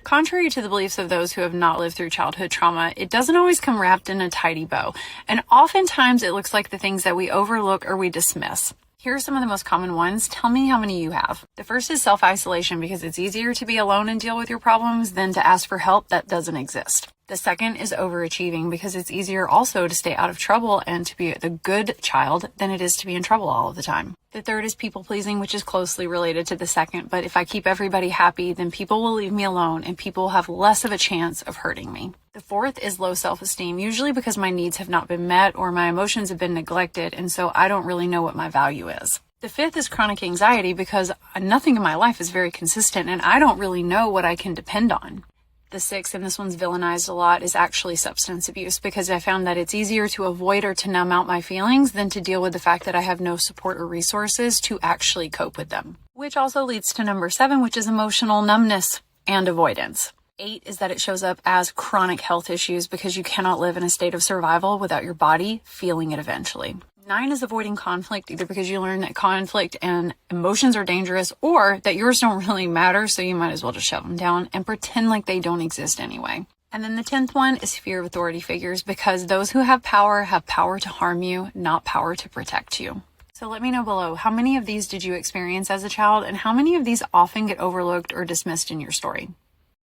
Contrary to the beliefs of those who have not lived through childhood trauma, it doesn't always come wrapped in a tidy bow, and oftentimes it looks like the things that we overlook or we dismiss. Here are some of the most common ones. Tell me how many you have. The first is self-isolation, because it's easier to be alone and deal with your problems than to ask for help that doesn't exist. The second is overachieving, because it's easier also to stay out of trouble and to be the good child than it is to be in trouble all of the time. The third is people pleasing, which is closely related to the second, but if I keep everybody happy, then people will leave me alone and people will have less of a chance of hurting me. The fourth is low self-esteem, usually because my needs have not been met or my emotions have been neglected, and so I don't really know what my value is. The fifth is chronic anxiety, because nothing in my life is very consistent and I don't really know what I can depend on. The sixth, and this one's villainized a lot, is actually substance abuse, because I found that it's easier to avoid or to numb out my feelings than to deal with the fact that I have no support or resources to actually cope with them. Which also leads to number 7, which is emotional numbness and avoidance. 8 is that it shows up as chronic health issues, because you cannot live in a state of survival without your body feeling it eventually. 9 is avoiding conflict, either because you learn that conflict and emotions are dangerous, or that yours don't really matter, so you might as well just shut them down and pretend like they don't exist anyway. And then the 10th one is fear of authority figures, because those who have power to harm you, not power to protect you. So let me know below, how many of these did you experience as a child, and how many of these often get overlooked or dismissed in your story?